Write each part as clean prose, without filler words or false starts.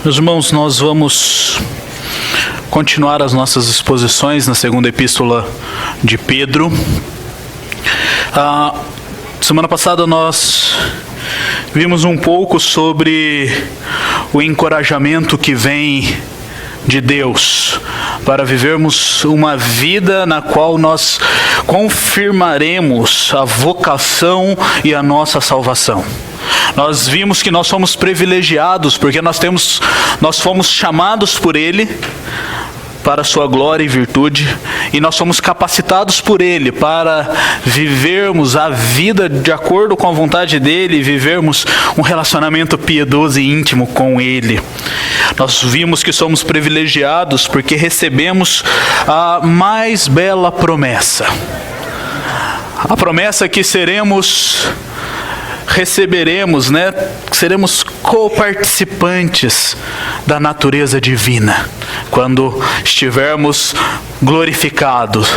Meus irmãos, nós vamos continuar as nossas exposições na segunda epístola de Pedro. Semana passada nós vimos um pouco sobre o encorajamento que vem de Deus para vivermos uma vida na qual nós confirmaremos a vocação e a nossa salvação. Nós vimos que nós somos privilegiados porque nós fomos chamados por Ele para a sua glória e virtude, e nós somos capacitados por Ele para vivermos a vida de acordo com a vontade dEle, vivermos um relacionamento piedoso e íntimo com Ele. Nós vimos que somos privilegiados porque recebemos a mais bela promessa. A promessa que receberemos, seremos coparticipantes da natureza divina. Quando estivermos glorificados,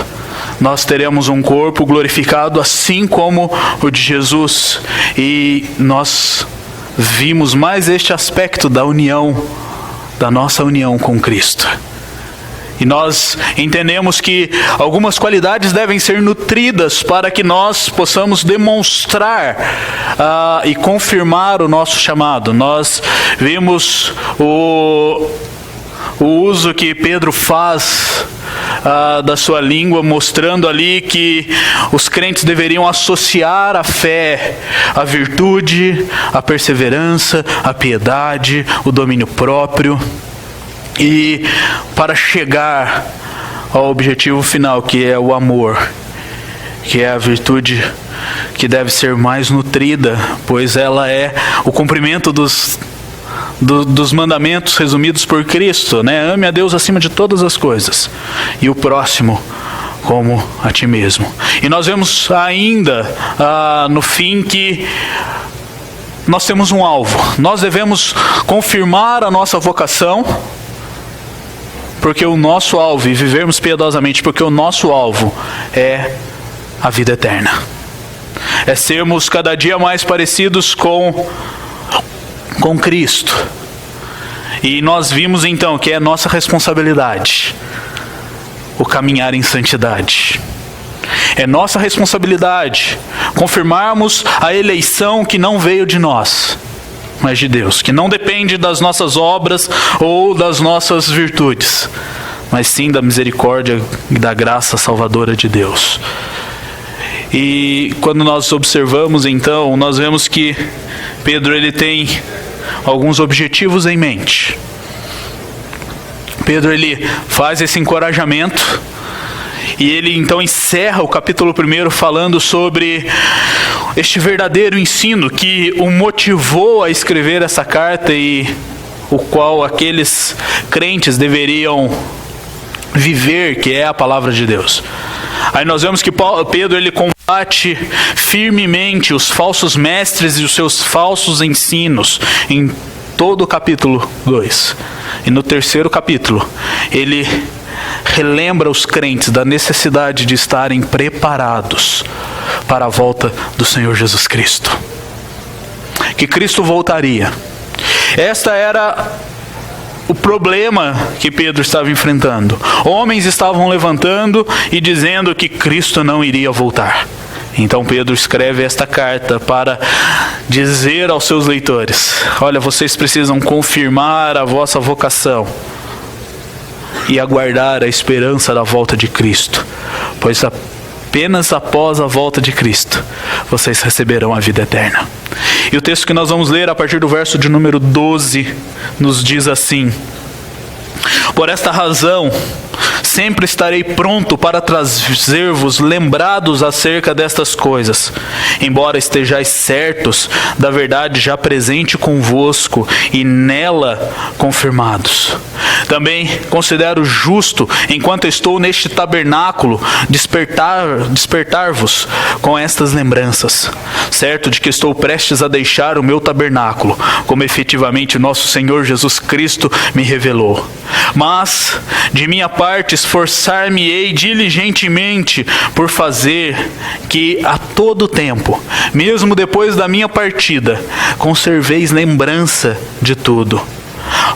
nós teremos um corpo glorificado assim como o de Jesus. E nós vimos mais este aspecto da nossa união com Cristo. E nós entendemos que algumas qualidades devem ser nutridas para que nós possamos demonstrar e confirmar o nosso chamado. Nós vimos o uso que Pedro faz da sua língua, mostrando ali que os crentes deveriam associar a fé, a virtude, a perseverança, a piedade, o domínio próprio. E para chegar ao objetivo final, que é o amor, que é a virtude que deve ser mais nutrida, pois ela é o cumprimento dos mandamentos resumidos por Cristo, Ame a Deus acima de todas as coisas e o próximo como a ti mesmo. E nós vemos ainda no fim que nós temos um alvo. Nós devemos confirmar a nossa vocação, porque o nosso alvo, e vivermos piedosamente, porque o nosso alvo é a vida eterna. É sermos cada dia mais parecidos com Cristo. E nós vimos então que é nossa responsabilidade o caminhar em santidade. É nossa responsabilidade confirmarmos a eleição que não veio de nós, mas de Deus, que não depende das nossas obras ou das nossas virtudes, mas sim da misericórdia e da graça salvadora de Deus. E quando nós observamos então, nós vemos que Pedro ele tem alguns objetivos em mente. Pedro ele faz esse encorajamento e ele então encerra o capítulo 1 falando sobre este verdadeiro ensino que o motivou a escrever essa carta e o qual aqueles crentes deveriam viver, que é a palavra de Deus. Aí nós vemos que Pedro ele combate firmemente os falsos mestres e os seus falsos ensinos em todo o capítulo 2. E no terceiro capítulo, ele relembra os crentes da necessidade de estarem preparados para a volta do Senhor Jesus Cristo. Que Cristo voltaria. Esta era o problema que Pedro estava enfrentando. Homens estavam levantando e dizendo que Cristo não iria voltar. Então Pedro escreve esta carta para dizer aos seus leitores: olha, vocês precisam confirmar a vossa vocação e aguardar a esperança da volta de Cristo, pois apenas após a volta de Cristo vocês receberão a vida eterna. E o texto que nós vamos ler a partir do verso de número 12 nos diz assim: por esta razão, sempre estarei pronto para trazer-vos lembrados acerca destas coisas, embora estejais certos da verdade já presente convosco e nela confirmados. Também considero justo, enquanto estou neste tabernáculo, despertar-vos com estas lembranças, certo de que estou prestes a deixar o meu tabernáculo, como efetivamente nosso Senhor Jesus Cristo me revelou. Mas, de minha parte, esforçar-me-ei diligentemente por fazer que a todo tempo, mesmo depois da minha partida, conserveis lembrança de tudo.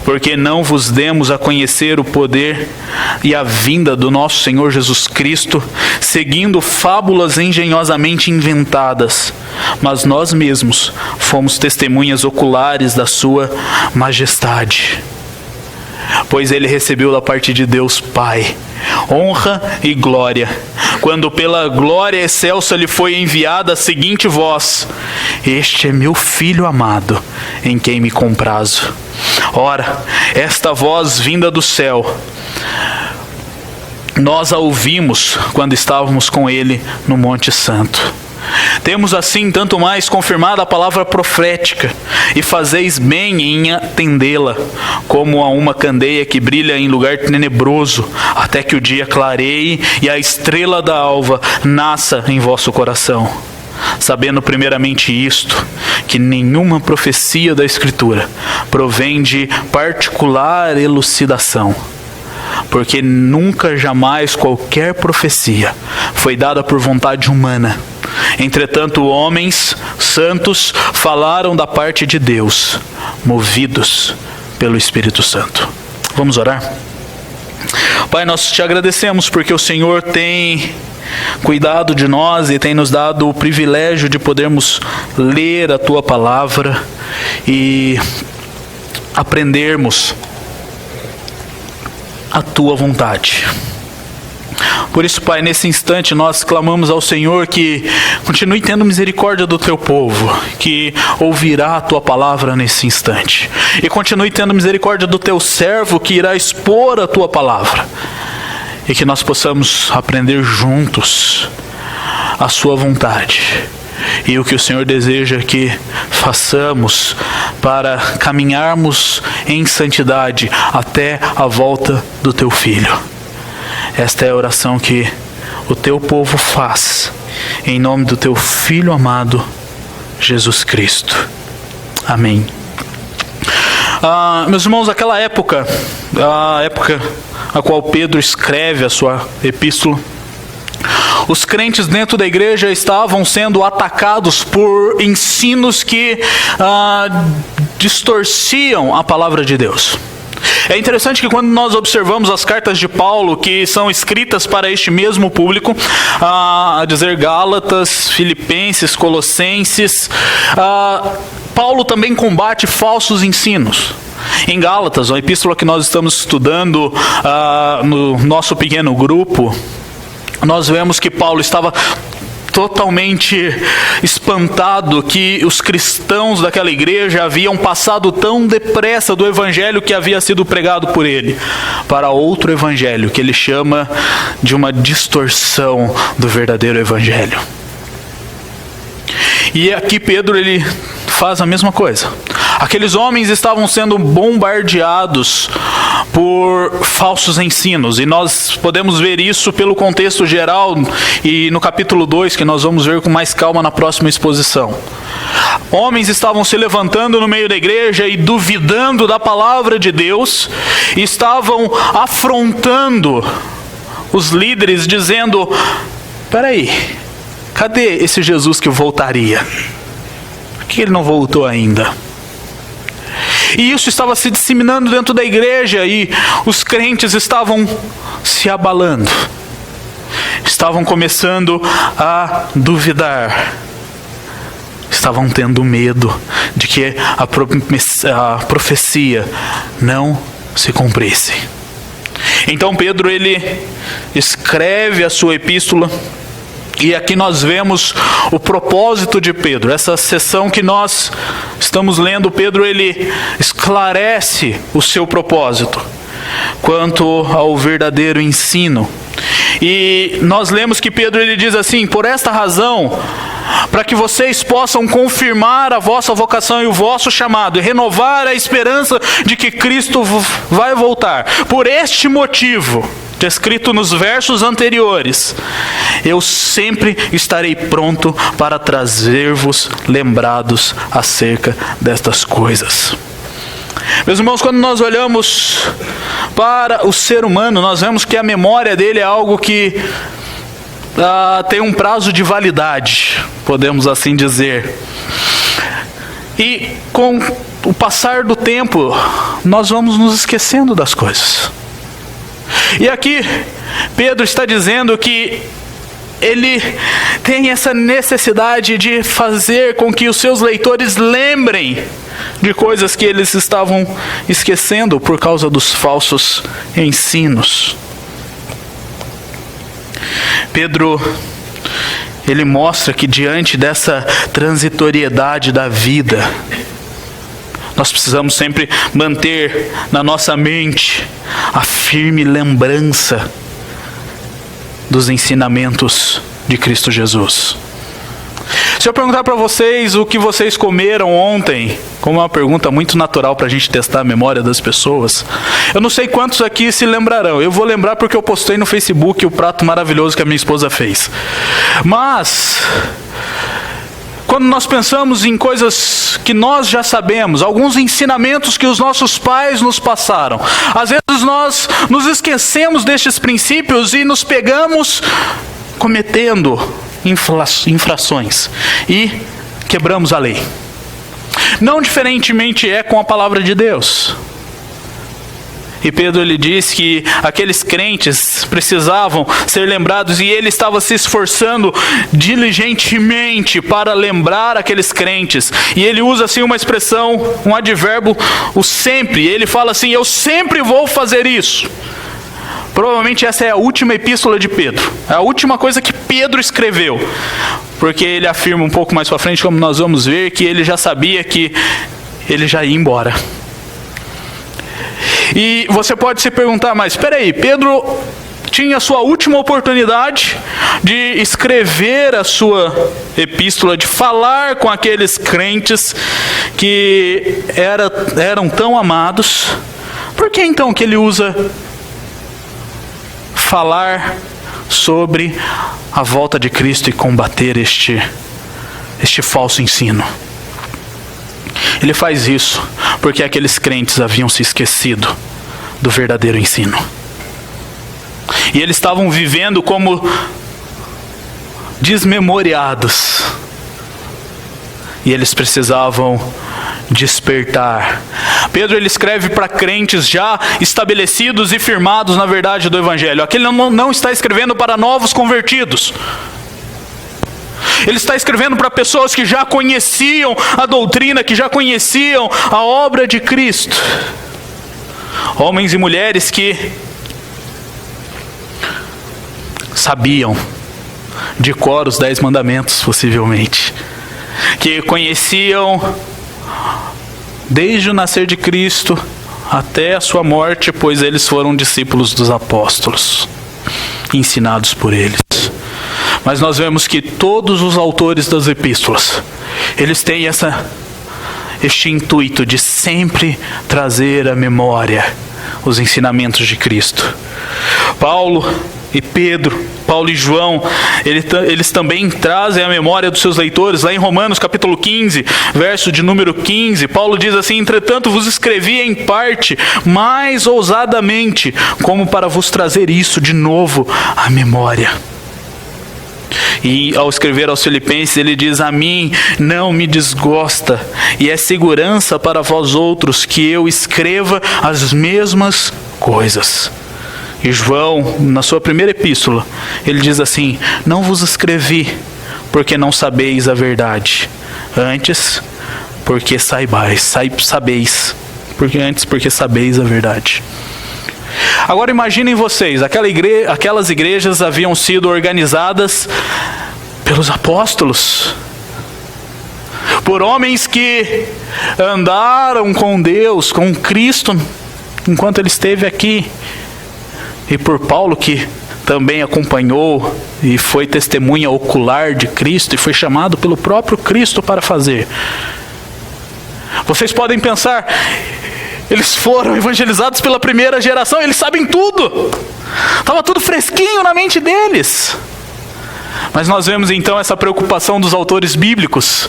Porque não vos demos a conhecer o poder e a vinda do nosso Senhor Jesus Cristo, seguindo fábulas engenhosamente inventadas, mas nós mesmos fomos testemunhas oculares da sua majestade. Pois ele recebeu da parte de Deus Pai honra e glória, quando pela glória excelsa lhe foi enviada a seguinte voz: este é meu Filho amado, em quem me comprazo. Ora, esta voz vinda do céu, nós a ouvimos quando estávamos com ele no Monte Santo. Temos assim tanto mais confirmada a palavra profética, e fazeis bem em atendê-la, como a uma candeia que brilha em lugar tenebroso, até que o dia clareie e a estrela da alva nasça em vosso coração. Sabendo primeiramente isto, que nenhuma profecia da Escritura provém de particular elucidação, porque nunca jamais qualquer profecia foi dada por vontade humana. Entretanto, homens santos falaram da parte de Deus, movidos pelo Espírito Santo. Vamos orar? Pai, nós te agradecemos porque o Senhor tem cuidado de nós e tem nos dado o privilégio de podermos ler a Tua Palavra e aprendermos a Tua vontade. Por isso, Pai, nesse instante nós clamamos ao Senhor que continue tendo misericórdia do Teu povo, que ouvirá a Tua palavra nesse instante. E continue tendo misericórdia do Teu servo que irá expor a Tua palavra. E que nós possamos aprender juntos a Sua vontade. E o que o Senhor deseja que façamos para caminharmos em santidade até a volta do Teu Filho. Esta é a oração que o Teu povo faz, em nome do Teu Filho amado, Jesus Cristo. Amém. Meus irmãos, aquela época, a época a qual Pedro escreve a sua epístola, os crentes dentro da igreja estavam sendo atacados por ensinos que distorciam a palavra de Deus. É interessante que quando nós observamos as cartas de Paulo, que são escritas para este mesmo público, a dizer Gálatas, Filipenses, Colossenses, Paulo também combate falsos ensinos. Em Gálatas, a epístola que nós estamos estudando no nosso pequeno grupo, nós vemos que Paulo estava totalmente espantado que os cristãos daquela igreja haviam passado tão depressa do evangelho que havia sido pregado por ele para outro evangelho, que ele chama de uma distorção do verdadeiro evangelho. E aqui Pedro ele faz a mesma coisa. Aqueles homens estavam sendo bombardeados por falsos ensinos, e nós podemos ver isso pelo contexto geral e no capítulo 2, que nós vamos ver com mais calma na próxima exposição. Homens estavam se levantando no meio da igreja e duvidando da palavra de Deus, e estavam afrontando os líderes, dizendo: peraí, cadê esse Jesus que voltaria? Por que ele não voltou ainda? E isso estava se disseminando dentro da igreja, e os crentes estavam se abalando, estavam começando a duvidar. Estavam tendo medo de que a profecia não se cumprisse. Então Pedro, ele escreve a sua epístola, e aqui nós vemos o propósito de Pedro. Essa sessão que nós estamos lendo, Pedro, ele esclarece o seu propósito quanto ao verdadeiro ensino. E nós lemos que Pedro, ele diz assim: por esta razão, para que vocês possam confirmar a vossa vocação e o vosso chamado, e renovar a esperança de que Cristo vai voltar. Por este motivo, descrito nos versos anteriores, eu sempre estarei pronto para trazer-vos lembrados acerca destas coisas. Meus irmãos, quando nós olhamos para o ser humano, nós vemos que a memória dele é algo que tem um prazo de validade, podemos assim dizer. E com o passar do tempo, nós vamos nos esquecendo das coisas. E aqui Pedro está dizendo que ele tem essa necessidade de fazer com que os seus leitores lembrem de coisas que eles estavam esquecendo por causa dos falsos ensinos. Pedro, ele mostra que diante dessa transitoriedade da vida, nós precisamos sempre manter na nossa mente a firme lembrança dos ensinamentos de Cristo Jesus. Se eu perguntar para vocês o que vocês comeram ontem, como é uma pergunta muito natural para a gente testar a memória das pessoas, eu não sei quantos aqui se lembrarão. Eu vou lembrar porque eu postei no Facebook o prato maravilhoso que a minha esposa fez. Mas quando nós pensamos em coisas que nós já sabemos, alguns ensinamentos que os nossos pais nos passaram, às vezes nós nos esquecemos destes princípios e nos pegamos cometendo infrações e quebramos a lei. Não diferentemente é com a palavra de Deus. E Pedro, ele diz que aqueles crentes precisavam ser lembrados, e ele estava se esforçando diligentemente para lembrar aqueles crentes. E ele usa assim uma expressão, um advérbio, o sempre. Ele fala assim: eu sempre vou fazer isso. Provavelmente essa é a última epístola de Pedro, é a última coisa que Pedro escreveu, porque ele afirma um pouco mais para frente, como nós vamos ver, que ele já sabia que ele já ia embora. E você pode se perguntar, mas espera aí, Pedro tinha a sua última oportunidade de escrever a sua epístola, de falar com aqueles crentes que eram tão amados. Por que então que ele usa falar sobre a volta de Cristo e combater este falso ensino? Ele faz isso porque aqueles crentes haviam se esquecido do verdadeiro ensino. E eles estavam vivendo como desmemoriados. E eles precisavam despertar. Pedro, ele escreve para crentes já estabelecidos e firmados na verdade do Evangelho. Aqui ele não está escrevendo para novos convertidos. Ele está escrevendo para pessoas que já conheciam a doutrina, que já conheciam a obra de Cristo. Homens e mulheres que sabiam de cor os 10 mandamentos, possivelmente. Que conheciam desde o nascer de Cristo até a sua morte, pois eles foram discípulos dos apóstolos, ensinados por eles. Mas nós vemos que todos os autores das epístolas, eles têm este intuito de sempre trazer à memória os ensinamentos de Cristo. Paulo e João, eles também trazem a memória dos seus leitores. Lá em Romanos capítulo 15, verso de número 15, Paulo diz assim: entretanto vos escrevi em parte, mais ousadamente, como para vos trazer isso de novo à memória. E ao escrever aos Filipenses, ele diz: a mim não me desgosta, e é segurança para vós outros que eu escreva as mesmas coisas. E João, na sua primeira epístola, ele diz assim: não vos escrevi porque não sabeis a verdade, antes porque sabeis, porque sabeis a verdade. Agora imaginem vocês, aquelas igrejas haviam sido organizadas pelos apóstolos, por homens que andaram com Deus, com Cristo, enquanto ele esteve aqui, e por Paulo, que também acompanhou e foi testemunha ocular de Cristo e foi chamado pelo próprio Cristo para fazer. Vocês podem pensar, eles foram evangelizados pela primeira geração, eles sabem tudo, estava tudo fresquinho na mente deles. Mas nós vemos então essa preocupação dos autores bíblicos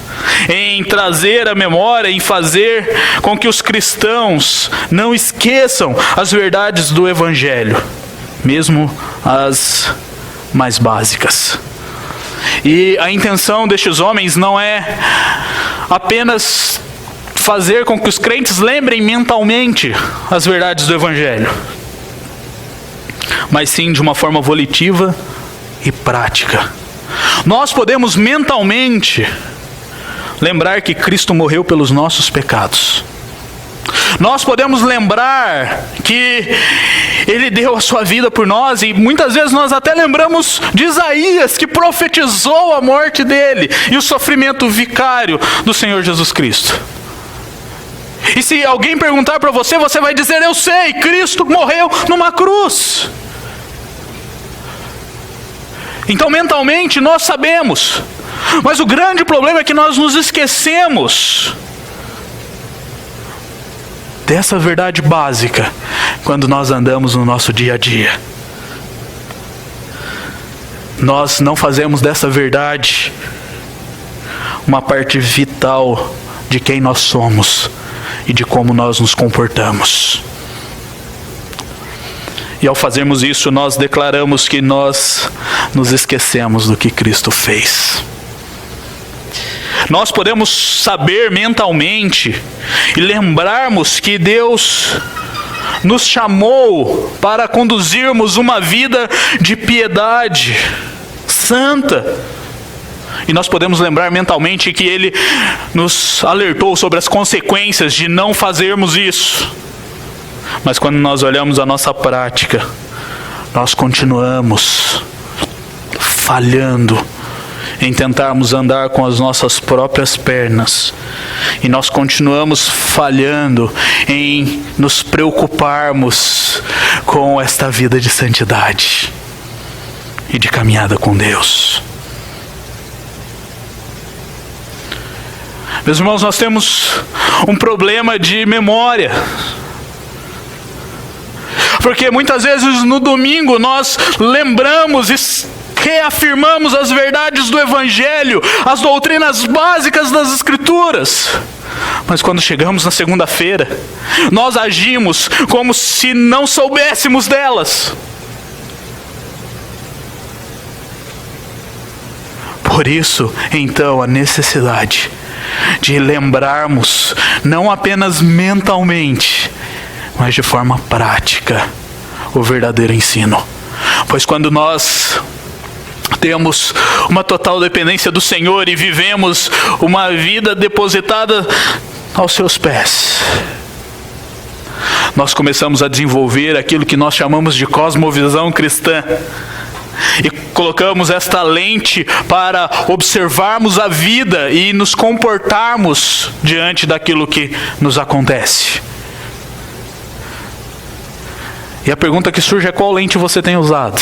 em trazer a memória, em fazer com que os cristãos não esqueçam as verdades do Evangelho, mesmo as mais básicas. E a intenção destes homens não é apenas fazer com que os crentes lembrem mentalmente as verdades do Evangelho, mas sim de uma forma volitiva e prática. Nós podemos mentalmente lembrar que Cristo morreu pelos nossos pecados. Nós podemos lembrar que Ele deu a sua vida por nós, e muitas vezes nós até lembramos de Isaías, que profetizou a morte dele e o sofrimento vicário do Senhor Jesus Cristo. E se alguém perguntar para você, você vai dizer: eu sei, Cristo morreu numa cruz. Então mentalmente nós sabemos, mas o grande problema é que nós nos esquecemos dessa verdade básica quando nós andamos no nosso dia a dia. Nós não fazemos dessa verdade uma parte vital de quem nós somos e de como nós nos comportamos. E ao fazermos isso, nós declaramos que nós nos esquecemos do que Cristo fez. Nós podemos saber mentalmente e lembrarmos que Deus nos chamou para conduzirmos uma vida de piedade santa. E nós podemos lembrar mentalmente que Ele nos alertou sobre as consequências de não fazermos isso. Mas quando nós olhamos a nossa prática, nós continuamos falhando em tentarmos andar com as nossas próprias pernas. E nós continuamos falhando em nos preocuparmos com esta vida de santidade e de caminhada com Deus. Meus irmãos, nós temos um problema de memória. Porque muitas vezes no domingo nós lembramos e reafirmamos as verdades do Evangelho, as doutrinas básicas das Escrituras. Mas quando chegamos na segunda-feira, nós agimos como se não soubéssemos delas. Por isso, então, a necessidade de lembrarmos, não apenas mentalmente, mas de forma prática, o verdadeiro ensino. Pois quando nós temos uma total dependência do Senhor e vivemos uma vida depositada aos seus pés, nós começamos a desenvolver aquilo que nós chamamos de cosmovisão cristã. E colocamos esta lente para observarmos a vida e nos comportarmos diante daquilo que nos acontece. E a pergunta que surge é: qual lente você tem usado?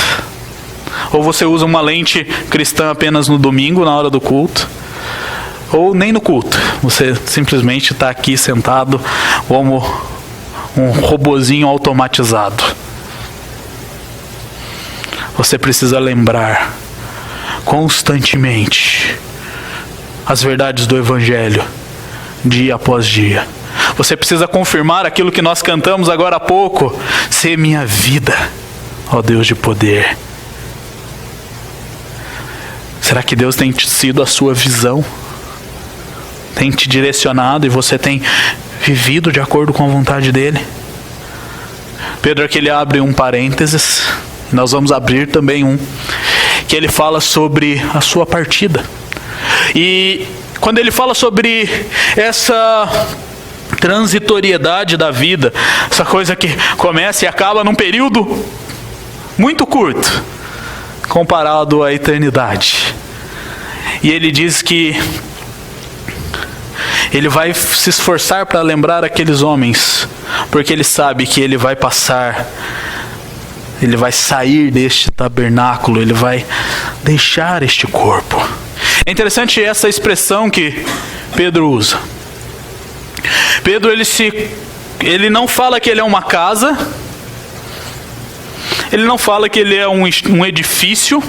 Ou você usa uma lente cristã apenas no domingo, na hora do culto, ou nem no culto. Você simplesmente está aqui sentado como um robozinho automatizado. Você precisa lembrar constantemente as verdades do Evangelho, dia após dia. Você precisa confirmar aquilo que nós cantamos agora há pouco: "Sê minha vida, ó Deus de poder". Será que Deus tem sido a sua visão? Tem te direcionado e você tem vivido de acordo com a vontade dEle? Pedro aqui ele abre um parênteses, nós vamos abrir também um, que ele fala sobre a sua partida. E quando ele fala sobre essa transitoriedade da vida, essa coisa que começa e acaba num período muito curto, comparado à eternidade. E ele diz que ele vai se esforçar para lembrar aqueles homens, porque ele sabe que ele vai passar, ele vai sair deste tabernáculo, ele vai deixar este corpo. É interessante essa expressão que Pedro usa. Pedro ele não fala que ele é uma casa, ele não fala que ele é um edifício,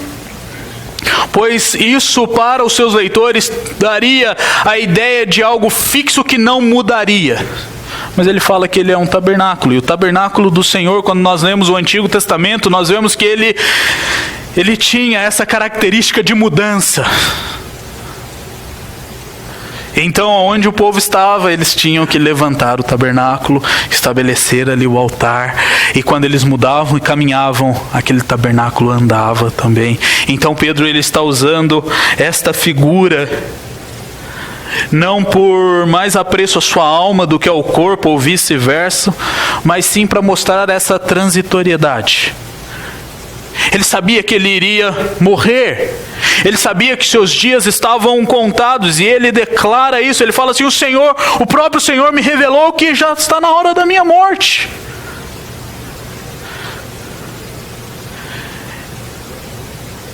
pois isso para os seus leitores daria a ideia de algo fixo que não mudaria. Mas ele fala que ele é um tabernáculo, e o tabernáculo do Senhor, quando nós lemos o Antigo Testamento, nós vemos que ele tinha essa característica de mudança. Então, onde o povo estava, eles tinham que levantar o tabernáculo, estabelecer ali o altar, e quando eles mudavam e caminhavam, aquele tabernáculo andava também. Então Pedro ele está usando esta figura, não por mais apreço à sua alma do que ao corpo, ou vice-versa, mas sim para mostrar essa transitoriedade. Ele sabia que ele iria morrer, ele sabia que seus dias estavam contados, e ele declara isso, ele fala assim: o próprio Senhor me revelou que já está na hora da minha morte.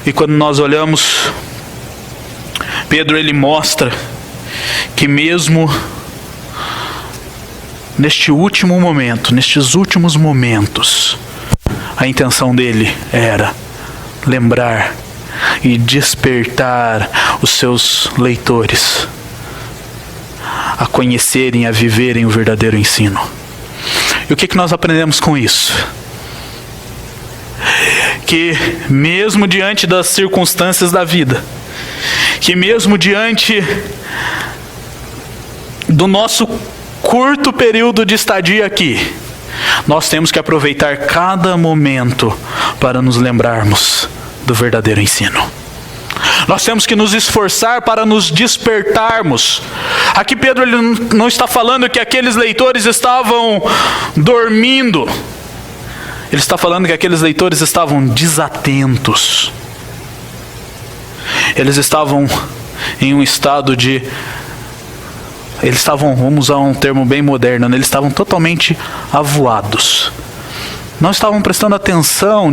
E quando nós olhamos, Pedro ele mostra que mesmo neste último momento, nestes últimos momentos, a intenção dele era lembrar e despertar os seus leitores a conhecerem, a viverem o verdadeiro ensino. E o que nós aprendemos com isso? Que mesmo diante das circunstâncias da vida, que mesmo diante do nosso curto período de estadia aqui, nós temos que aproveitar cada momento para nos lembrarmos do verdadeiro ensino. Nós temos que nos esforçar para nos despertarmos. Aqui Pedro ele não está falando que aqueles leitores estavam dormindo. Ele está falando que aqueles leitores estavam desatentos. Eles estavam em um estado de... Eles estavam, vamos usar um termo bem moderno, eles estavam totalmente avoados. Não estavam prestando atenção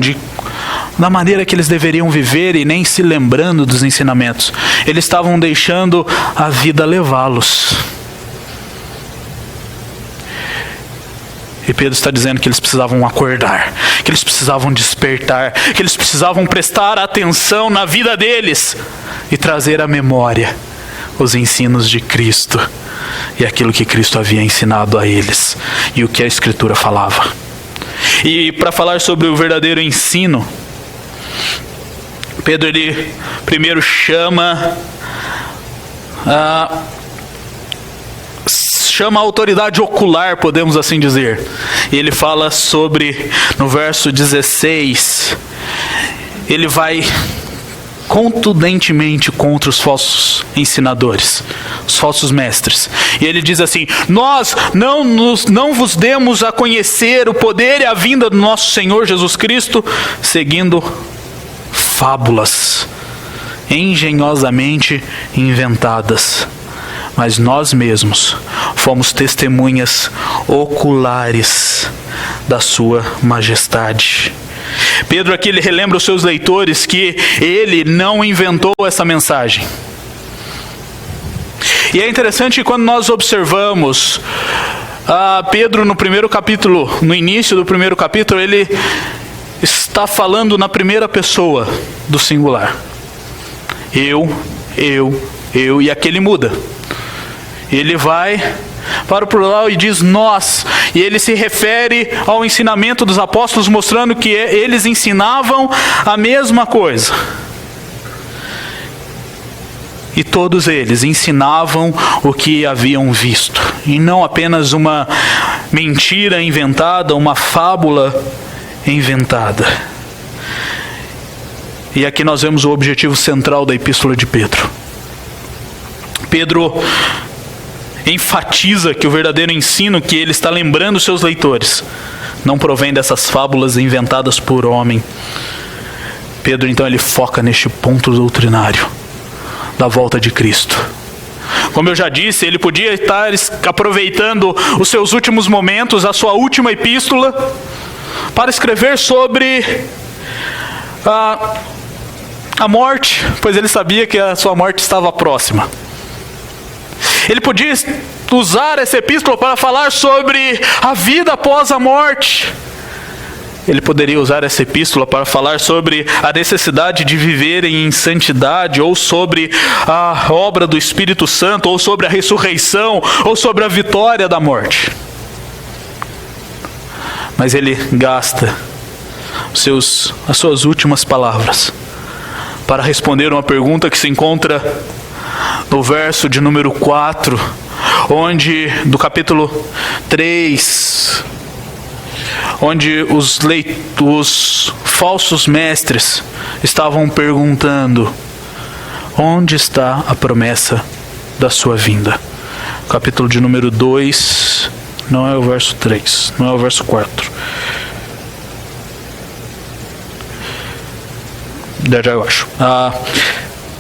na maneira que eles deveriam viver e nem se lembrando dos ensinamentos. Eles estavam deixando a vida levá-los. E Pedro está dizendo que eles precisavam acordar, que eles precisavam despertar, que eles precisavam prestar atenção na vida deles e trazer à memória os ensinos de Cristo e aquilo que Cristo havia ensinado a eles e o que a Escritura falava. E para falar sobre o verdadeiro ensino, Pedro ele primeiro chama a autoridade ocular, podemos assim dizer. E ele fala sobre, no verso 16, ele vai contundentemente contra os falsos ensinadores, os falsos mestres. E ele diz assim: nós não vos demos a conhecer o poder e a vinda do nosso Senhor Jesus Cristo, seguindo fábulas engenhosamente inventadas, mas nós mesmos fomos testemunhas oculares da sua majestade. Pedro aqui ele relembra os seus leitores que ele não inventou essa mensagem. E é interessante que quando nós observamos Pedro no primeiro capítulo, no início do primeiro capítulo, ele está falando na primeira pessoa do singular. Eu, e aqui ele muda. Ele vai para o plural e diz nós. E ele se refere ao ensinamento dos apóstolos, mostrando que eles ensinavam a mesma coisa. E todos eles ensinavam o que haviam visto. E não apenas uma mentira inventada, uma fábula inventada. E aqui nós vemos o objetivo central da epístola de Pedro. Pedro enfatiza que o verdadeiro ensino que ele está lembrando seus leitores não provém dessas fábulas inventadas por homem. Pedro então ele foca neste ponto doutrinário da volta de Cristo. Como eu já disse, ele podia estar aproveitando os seus últimos momentos, a sua última epístola, para escrever sobre a morte, pois ele sabia que a sua morte estava próxima. Ele podia usar essa epístola para falar sobre a vida após a morte. Ele poderia usar essa epístola para falar sobre a necessidade de viverem em santidade, ou sobre a obra do Espírito Santo, ou sobre a ressurreição, ou sobre a vitória da morte. Mas ele gasta as suas últimas palavras para responder uma pergunta que se encontra no verso de número 4, do capítulo 3, onde os falsos mestres estavam perguntando: onde está a promessa da sua vinda? Capítulo de número 2, não é o verso 3, não é o verso 4. Já eu acho.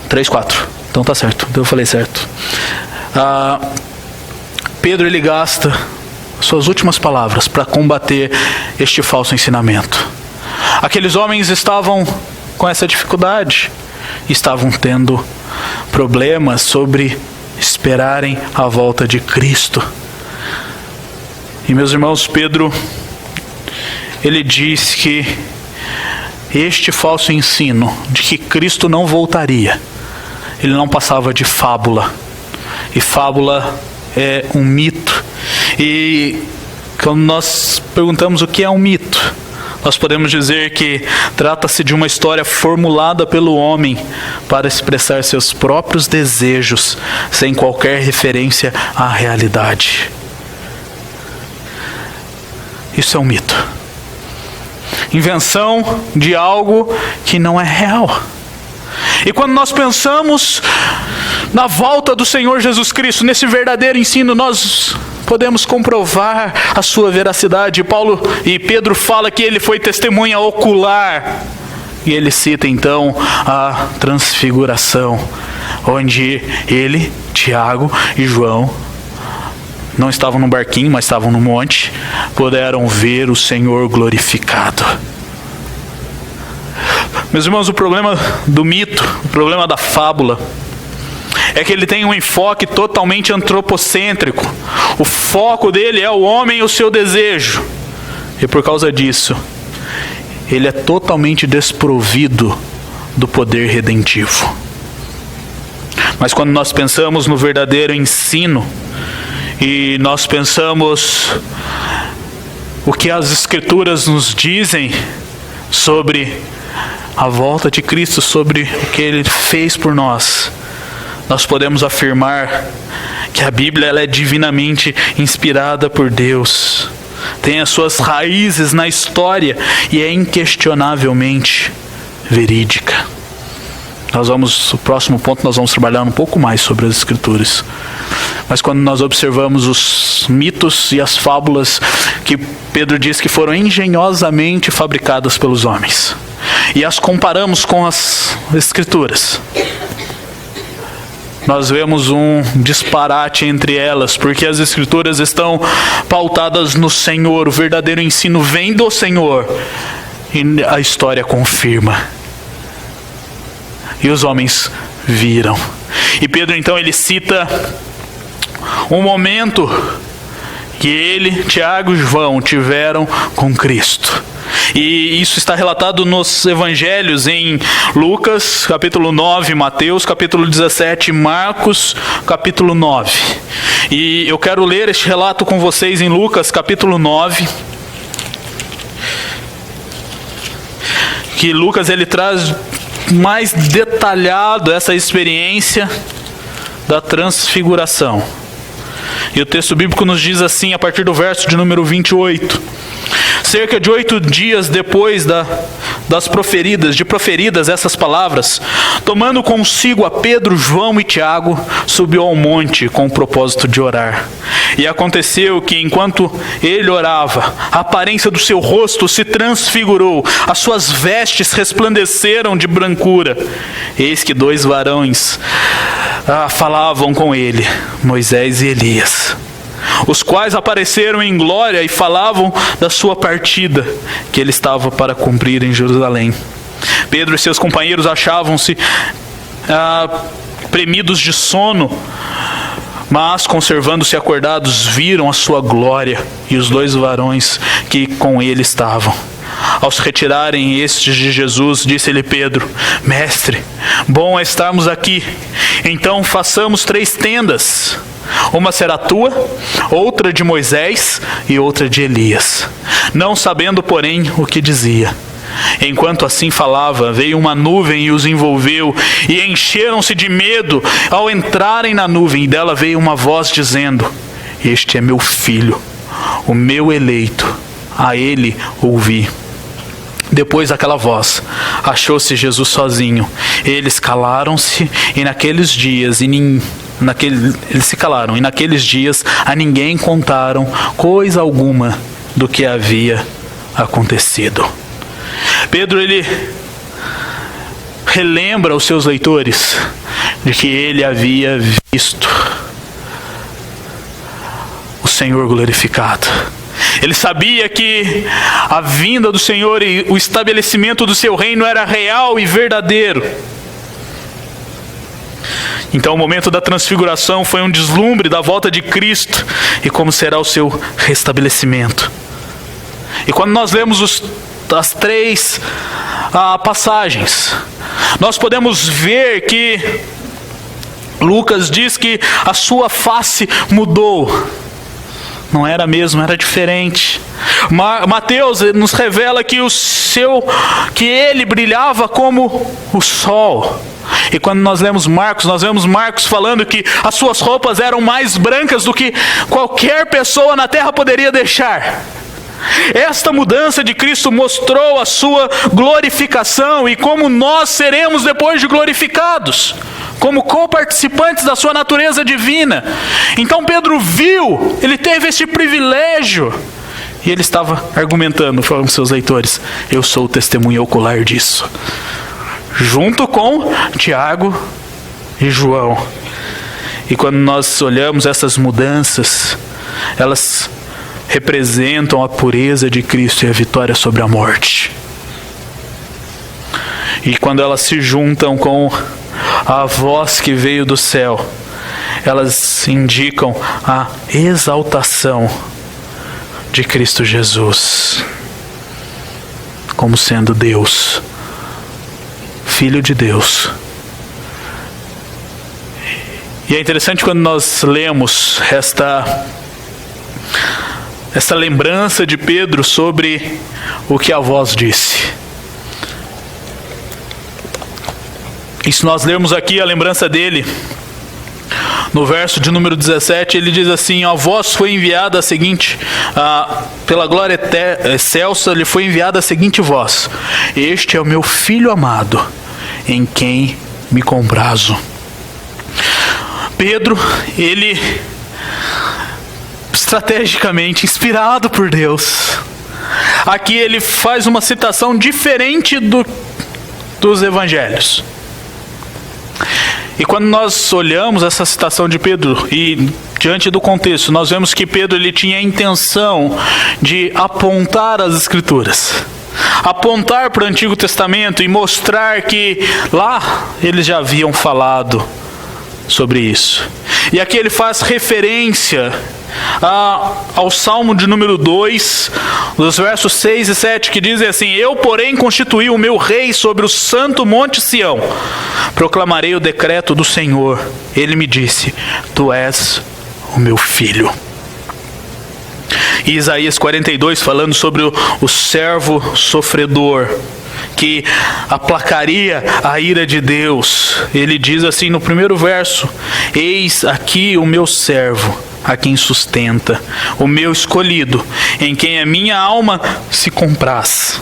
3, 4. Então tá certo, então eu falei certo. Pedro ele gasta suas últimas palavras para combater este falso ensinamento. Aqueles homens estavam com essa dificuldade, estavam tendo problemas sobre esperarem a volta de Cristo. E meus irmãos, Pedro ele diz que este falso ensino de que Cristo não voltaria, ele não passava de fábula. E fábula é um mito. E quando nós perguntamos o que é um mito, nós podemos dizer que trata-se de uma história formulada pelo homem para expressar seus próprios desejos, sem qualquer referência à realidade. Isso é um mito. Invenção de algo que não é real. E quando nós pensamos na volta do Senhor Jesus Cristo, nesse verdadeiro ensino, nós podemos comprovar a sua veracidade. Paulo e Pedro fala que ele foi testemunha ocular. E ele cita então a transfiguração, onde ele, Tiago e João não estavam num barquinho, mas estavam no monte, puderam ver o Senhor glorificado. Meus irmãos, o problema do mito, o problema da fábula, é que ele tem um enfoque totalmente antropocêntrico. O foco dele é o homem e o seu desejo. E por causa disso, ele é totalmente desprovido do poder redentivo. Mas quando nós pensamos no verdadeiro ensino, e nós pensamos o que as Escrituras nos dizem sobre a volta de Cristo, sobre o que Ele fez por nós, nós podemos afirmar que a Bíblia ela é divinamente inspirada por Deus, tem as suas raízes na história e é inquestionavelmente verídica. No próximo ponto nós vamos trabalhar um pouco mais sobre as Escrituras. Mas quando nós observamos os mitos e as fábulas que Pedro diz que foram engenhosamente fabricadas pelos homens, e as comparamos com as Escrituras, nós vemos um disparate entre elas, porque as Escrituras estão pautadas no Senhor, o verdadeiro ensino vem do Senhor, e a história confirma. E os homens viram. E Pedro então ele cita um momento que ele, Tiago e João tiveram com Cristo. E isso está relatado nos evangelhos em Lucas, capítulo 9, Mateus, capítulo 17, Marcos, capítulo 9. E eu quero ler este relato com vocês em Lucas, capítulo 9. Que Lucas ele traz mais detalhado essa experiência da transfiguração. E o texto bíblico nos diz assim, a partir do verso de número 28. Cerca de 8 dias depois de proferidas essas palavras, tomando consigo a Pedro, João e Tiago, subiu ao monte com o propósito de orar. E aconteceu que, enquanto ele orava, a aparência do seu rosto se transfigurou, as suas vestes resplandeceram de brancura. Eis que 2 varões falavam com ele, Moisés e Elias, os quais apareceram em glória e falavam da sua partida, que ele estava para cumprir em Jerusalém. Pedro e seus companheiros achavam-se premidos de sono, mas, conservando-se acordados, viram a sua glória e os 2 varões que com ele estavam. Ao se retirarem estes de Jesus, disse-lhe Pedro: Mestre, bom é estarmos aqui. Então façamos 3 tendas. Uma será tua, outra de Moisés e outra de Elias. Não sabendo, porém, o que dizia. Enquanto assim falava, veio uma nuvem e os envolveu, e encheram-se de medo ao entrarem na nuvem, e dela veio uma voz dizendo: Este é meu filho, o meu eleito, a ele ouvi. Depois daquela voz, achou-se Jesus sozinho. Eles calaram-se, e naqueles dias, eles se calaram, e naqueles dias a ninguém contaram coisa alguma do que havia acontecido. Pedro, ele relembra aos seus leitores de que ele havia visto o Senhor glorificado. Ele sabia que a vinda do Senhor e o estabelecimento do seu reino era real e verdadeiro. Então o momento da transfiguração foi um deslumbre da volta de Cristo e como será o seu restabelecimento. E quando nós lemos as 3 passagens, nós podemos ver que Lucas diz que a sua face mudou. Não era mesmo, era diferente. Mateus nos revela que ele brilhava como o sol. E quando nós vemos Marcos falando que as suas roupas eram mais brancas do que qualquer pessoa na terra poderia deixar. Esta mudança de Cristo mostrou a sua glorificação e como nós seremos depois de glorificados, como co-participantes da sua natureza divina. Então Pedro viu, ele teve esse privilégio, e ele estava argumentando, falando com seus leitores: eu sou o testemunho ocular disso, junto com Tiago e João. E quando nós olhamos essas mudanças, elas representam a pureza de Cristo e a vitória sobre a morte. E quando elas se juntam com a voz que veio do céu, elas indicam a exaltação de Cristo Jesus como sendo Deus, Filho de Deus. E é interessante quando nós lemos essa lembrança de Pedro sobre o que a voz disse. E se nós lermos aqui a lembrança dele, no verso de número 17, ele diz assim: a voz foi enviada a seguinte, pela glória excelsa, lhe foi enviada a seguinte voz: Este é o meu filho amado, em quem me comprazo. Pedro, ele, estrategicamente inspirado por Deus, aqui ele faz uma citação diferente dos evangelhos. E quando nós olhamos essa citação de Pedro e diante do contexto, nós vemos que Pedro ele tinha a intenção de apontar as Escrituras, apontar para o Antigo Testamento e mostrar que lá eles já haviam falado sobre isso. E aqui ele faz referência ao Salmo de número 2, dos versos 6 e 7, que dizem assim: Eu, porém, constituí o meu rei sobre o santo monte Sião. Proclamarei o decreto do Senhor. Ele me disse: Tu és o meu filho. E Isaías 42, falando sobre o servo sofredor, que aplacaria a ira de Deus, ele diz assim no primeiro verso: Eis aqui o meu servo, a quem sustenta, o meu escolhido, em quem a minha alma se compraz.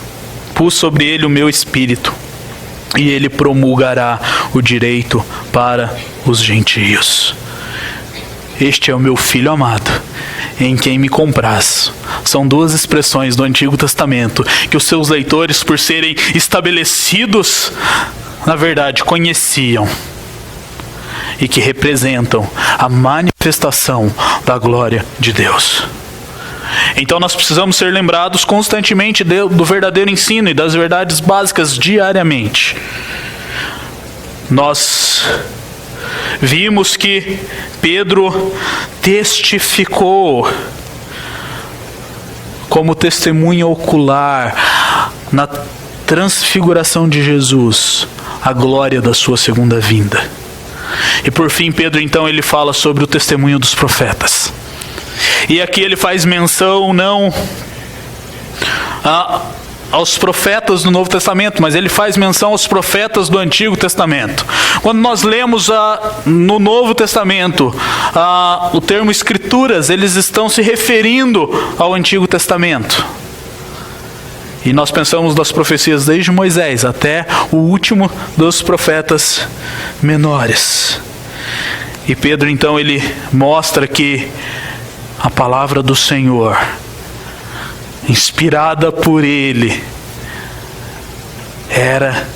Pus sobre ele o meu espírito, e ele promulgará o direito para os gentios. Este é o meu filho amado, em quem me compraz. São duas expressões do Antigo Testamento que os seus leitores, por serem estabelecidos, na verdade, conheciam, e que representam a manifestação da glória de Deus. Então nós precisamos ser lembrados constantemente do verdadeiro ensino e das verdades básicas diariamente. Nós vimos que Pedro testificou como testemunha ocular na transfiguração de Jesus a glória da sua segunda vinda. E por fim, Pedro então ele fala sobre o testemunho dos profetas. E aqui ele faz menção não aos profetas do Novo Testamento, mas ele faz menção aos profetas do Antigo Testamento. Quando nós lemos no Novo Testamento o termo Escrituras, eles estão se referindo ao Antigo Testamento. E nós pensamos das profecias desde Moisés até o último dos profetas menores. E Pedro então ele mostra que a palavra do Senhor, inspirada por ele, era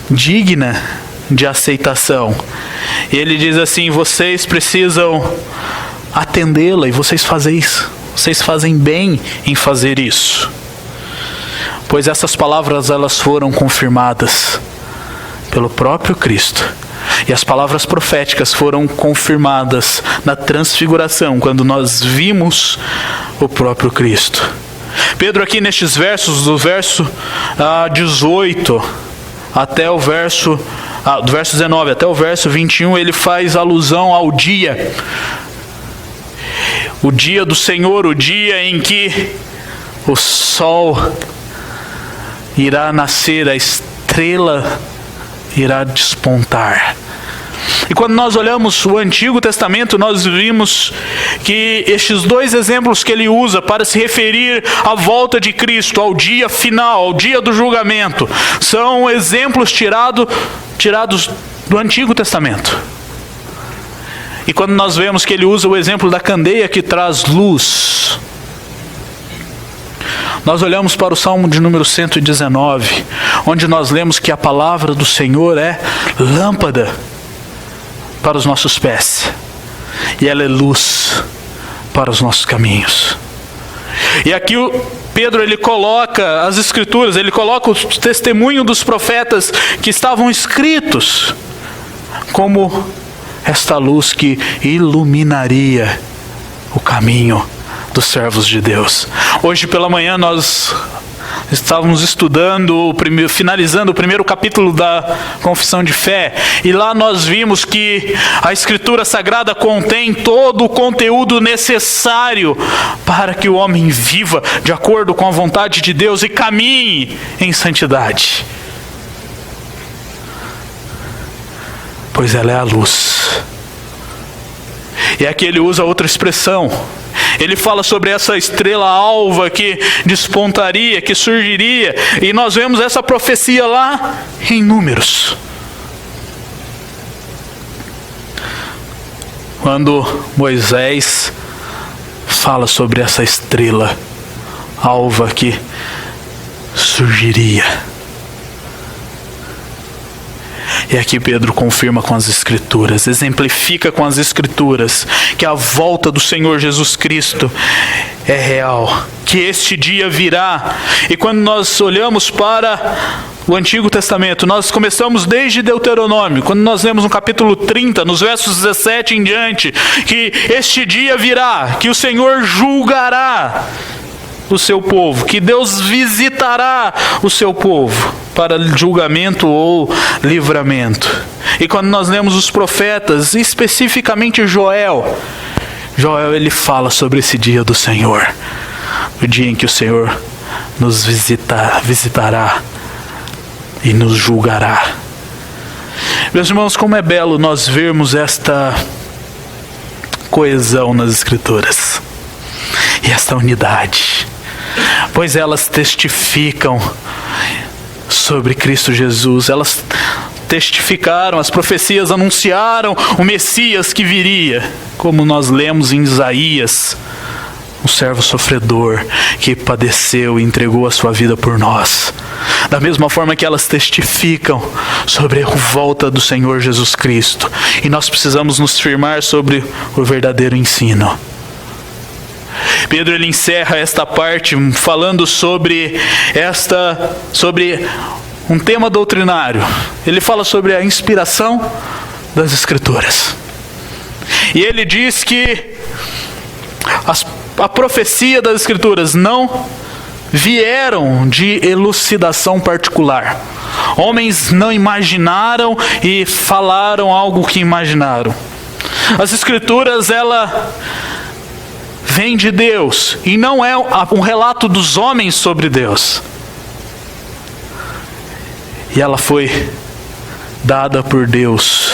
digna de aceitação. E ele diz assim: vocês precisam atendê-la, e vocês fazem bem em fazer isso, pois essas palavras elas foram confirmadas pelo próprio Cristo. E as palavras proféticas foram confirmadas na transfiguração, quando nós vimos o próprio Cristo. Pedro aqui nestes versos, do verso 18 até o verso, do verso 19 até o verso 21, ele faz alusão ao dia. O dia do Senhor, o dia em que o sol irá nascer, a estrela irá despontar. E quando nós olhamos o Antigo Testamento, nós vimos que estes dois exemplos que ele usa para se referir à volta de Cristo, ao dia final, ao dia do julgamento, são exemplos tirados do Antigo Testamento. E quando nós vemos que ele usa o exemplo da candeia que traz luz, nós olhamos para o Salmo de número 119, onde nós lemos que a palavra do Senhor é lâmpada para os nossos pés, e ela é luz para os nossos caminhos. E aqui o Pedro ele coloca as Escrituras, ele coloca o testemunho dos profetas que estavam escritos como esta luz que iluminaria o caminho dos servos de Deus. Hoje pela manhã nós estávamos estudando, finalizando o primeiro capítulo da Confissão de Fé, e lá nós vimos que a Escritura Sagrada contém todo o conteúdo necessário para que o homem viva de acordo com a vontade de Deus e caminhe em santidade. Pois ela é a luz. E aqui ele usa outra expressão. Ele fala sobre essa estrela alva que despontaria, que surgiria. E nós vemos essa profecia lá em Números. Quando Moisés fala sobre essa estrela alva que surgiria. E aqui Pedro confirma com as Escrituras, exemplifica com as Escrituras que a volta do Senhor Jesus Cristo é real, que este dia virá. E quando nós olhamos para o Antigo Testamento, nós começamos desde Deuteronômio, quando nós lemos no capítulo 30, nos versos 17 em diante, que este dia virá, que o Senhor julgará o seu povo, que Deus visitará o seu povo para julgamento ou livramento. E quando nós lemos os profetas, especificamente Joel ele fala sobre esse dia do Senhor, o dia em que o Senhor nos visitará e nos julgará. Meus irmãos, como é belo nós vermos esta coesão nas Escrituras e esta unidade, pois elas testificam sobre Cristo Jesus. Elas testificaram, as profecias anunciaram o Messias que viria, como nós lemos em Isaías, um servo sofredor que padeceu e entregou a sua vida por nós. Da mesma forma que elas testificam sobre a volta do Senhor Jesus Cristo, e nós precisamos nos firmar sobre o verdadeiro ensino. Pedro, ele encerra esta parte falando sobre um tema doutrinário. Ele fala sobre a inspiração das Escrituras. E ele diz que a profecia das Escrituras não vieram de elucidação particular. Homens não imaginaram e falaram algo que imaginaram. As Escrituras, ela vem de Deus e não é um relato dos homens sobre Deus. E ela foi dada por Deus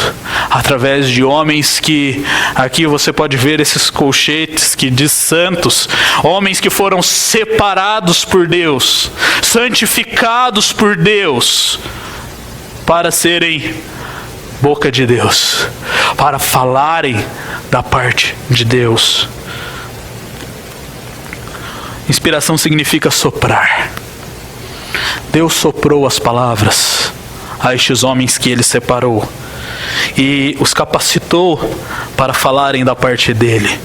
através de homens que, aqui você pode ver esses colchetes que diz santos, homens que foram separados por Deus, santificados por Deus, para serem boca de Deus, para falarem da parte de Deus. Inspiração significa soprar. Deus soprou as palavras a estes homens que Ele separou e os capacitou para falarem da parte dEle.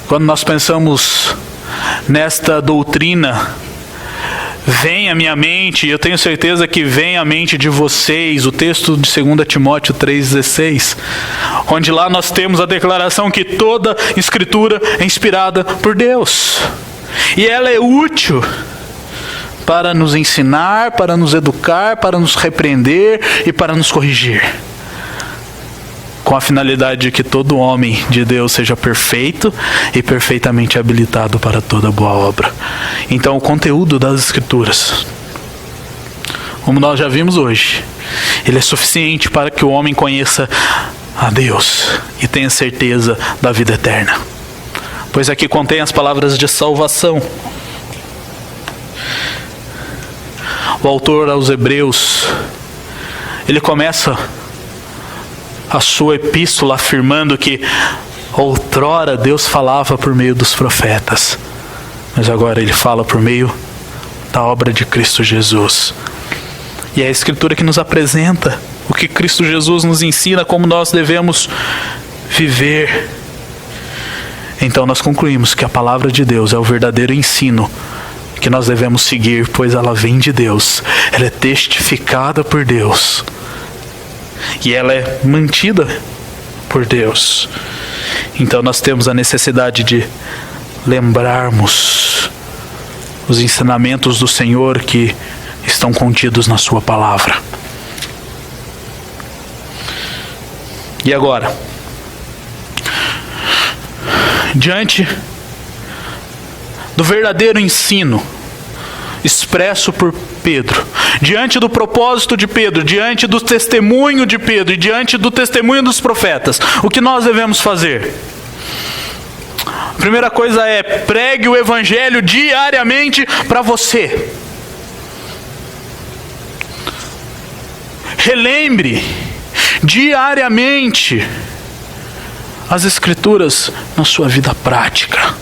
Quando nós pensamos nesta doutrina, vem à minha mente, e eu tenho certeza que vem à mente de vocês, o texto de 2 Timóteo 3,16, onde lá nós temos a declaração que toda Escritura é inspirada por Deus. E ela é útil para nos ensinar, para nos educar, para nos repreender e para nos corrigir, com a finalidade de que todo homem de Deus seja perfeito e perfeitamente habilitado para toda boa obra. Então, o conteúdo das Escrituras, como nós já vimos hoje, ele é suficiente para que o homem conheça a Deus e tenha certeza da vida eterna, pois aqui contém as palavras de salvação. O autor aos Hebreus, ele começa a sua epístola afirmando que outrora Deus falava por meio dos profetas, mas agora Ele fala por meio da obra de Cristo Jesus. E é a Escritura que nos apresenta o que Cristo Jesus nos ensina, como nós devemos viver. Então nós concluímos que a palavra de Deus é o verdadeiro ensino que nós devemos seguir, pois ela vem de Deus, ela é testificada por Deus e ela é mantida por Deus. Então nós temos a necessidade de lembrarmos os ensinamentos do Senhor que estão contidos na sua palavra. E agora, diante do verdadeiro ensino expresso por Pedro, diante do propósito de Pedro, diante do testemunho de Pedro e diante do testemunho dos profetas, o que nós devemos fazer? A primeira coisa é: pregue o Evangelho diariamente para você. Relembre diariamente as Escrituras na sua vida prática.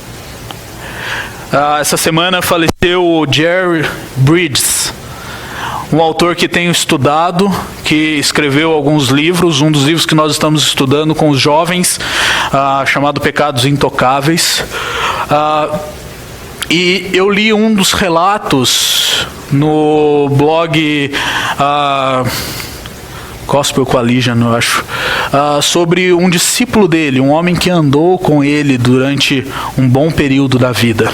Essa semana faleceu o Jerry Bridges, um autor que tenho estudado, que escreveu alguns livros, um dos livros que nós estamos estudando com os jovens, chamado Pecados Intocáveis. E eu li um dos relatos no blog Gospel Coalition, eu acho, sobre um discípulo dele, um homem que andou com ele durante um bom período da vida.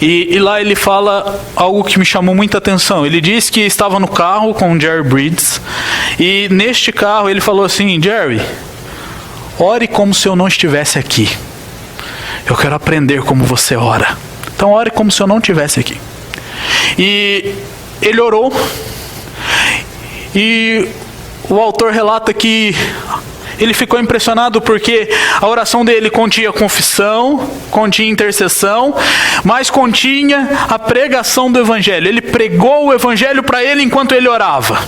E lá ele fala algo que me chamou muita atenção. Ele diz que estava no carro com o Jerry Bridges, e neste carro ele falou assim: Jerry, ore como se eu não estivesse aqui. Eu quero aprender como você ora. Então ore como se eu não estivesse aqui. E ele orou, e o autor relata que ele ficou impressionado porque a oração dele continha confissão, continha intercessão, mas continha a pregação do Evangelho. Ele pregou o Evangelho para ele enquanto ele orava.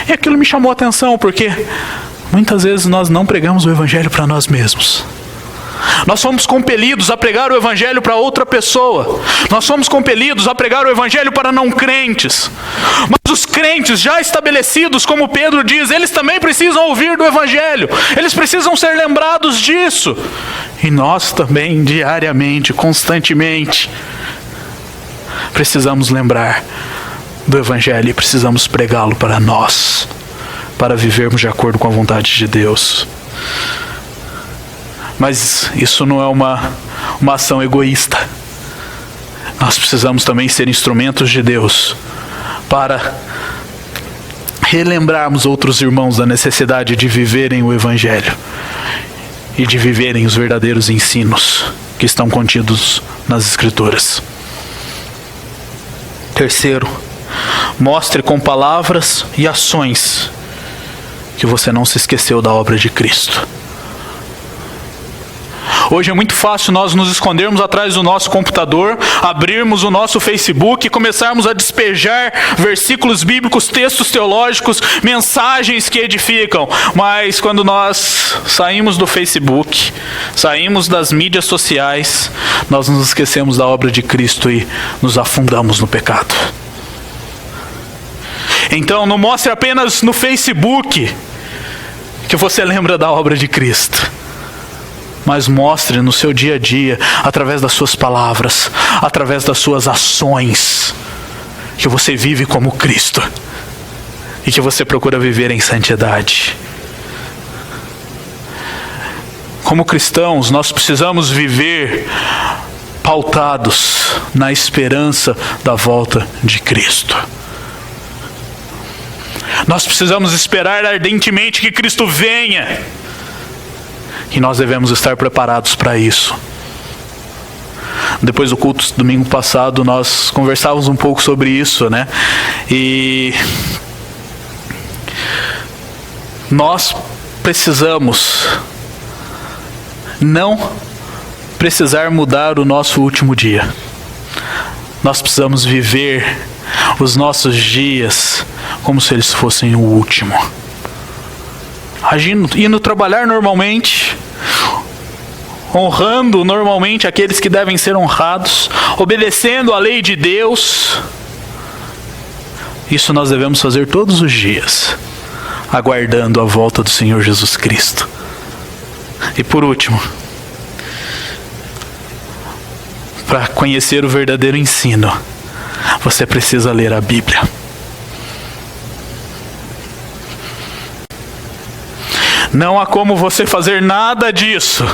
E aquilo me chamou a atenção, porque muitas vezes nós não pregamos o Evangelho para nós mesmos. Nós somos compelidos a pregar o Evangelho para outra pessoa. Nós somos compelidos a pregar o Evangelho para não crentes. Mas os crentes já estabelecidos, como Pedro diz, eles também precisam ouvir do Evangelho. Eles precisam ser lembrados disso. E nós também, diariamente, constantemente, precisamos lembrar do Evangelho e precisamos pregá-lo para nós, para vivermos de acordo com a vontade de Deus. Mas isso não é uma ação egoísta. Nós precisamos também ser instrumentos de Deus para relembrarmos outros irmãos da necessidade de viverem o Evangelho e de viverem os verdadeiros ensinos que estão contidos nas Escrituras. Terceiro, mostre com palavras e ações que você não se esqueceu da obra de Cristo. Hoje é muito fácil nós nos escondermos atrás do nosso computador, abrirmos o nosso Facebook e começarmos a despejar versículos bíblicos, textos teológicos, mensagens que edificam. Mas quando nós saímos do Facebook, saímos das mídias sociais, nós nos esquecemos da obra de Cristo e nos afundamos no pecado. Então não mostre apenas no Facebook que você lembra da obra de Cristo, mas mostre no seu dia a dia, através das suas palavras, através das suas ações, que você vive como Cristo e que você procura viver em santidade. Como cristãos, nós precisamos viver pautados na esperança da volta de Cristo. Nós precisamos esperar ardentemente que Cristo venha. E nós devemos estar preparados para isso. Depois do culto domingo passado, nós conversávamos um pouco sobre isso, né? E nós precisamos não precisar mudar o nosso último dia. Nós precisamos viver os nossos dias como se eles fossem o último. Agindo, indo trabalhar normalmente, honrando normalmente aqueles que devem ser honrados, obedecendo a lei de Deus. Isso nós devemos fazer todos os dias, aguardando a volta do Senhor Jesus Cristo. E por último, para conhecer o verdadeiro ensino, você precisa ler a Bíblia. Não há como você fazer nada disso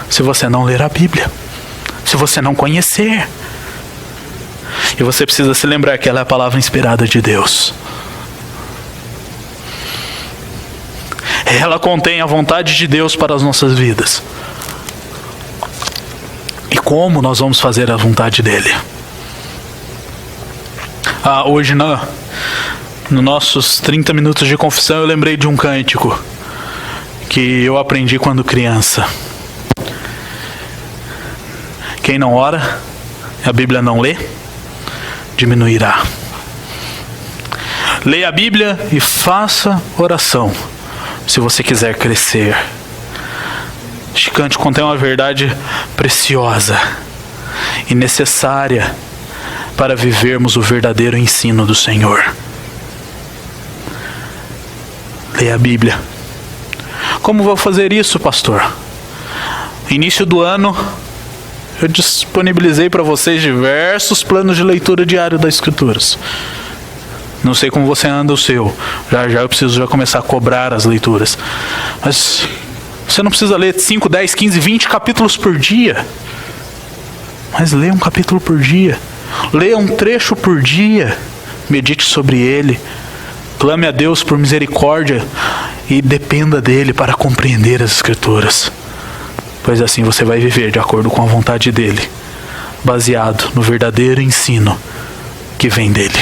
se você não ler a Bíblia, se você não conhecer. E você precisa se lembrar que ela é a palavra inspirada de Deus. Ela contém a vontade de Deus para as nossas vidas. E como nós vamos fazer a vontade dele? Hoje, nos nossos 30 minutos de confissão, eu lembrei de um cântico que eu aprendi quando criança. Quem não ora, a Bíblia não lê, diminuirá. Leia a Bíblia e faça oração, se você quiser crescer. Este cântico contém uma verdade preciosa e necessária para vivermos o verdadeiro ensino do Senhor. Leia a Bíblia. Como vou fazer isso, pastor? Início do ano, eu disponibilizei para vocês diversos planos de leitura diário das Escrituras. Não sei como você anda o seu. Já eu preciso começar a cobrar as leituras. Mas você não precisa ler 5, 10, 15, 20 capítulos por dia. Mas leia um capítulo por dia. Leia um trecho por dia. Medite sobre ele. Clame a Deus por misericórdia e dependa dele para compreender as Escrituras. Pois assim você vai viver de acordo com a vontade dele, baseado no verdadeiro ensino que vem dele.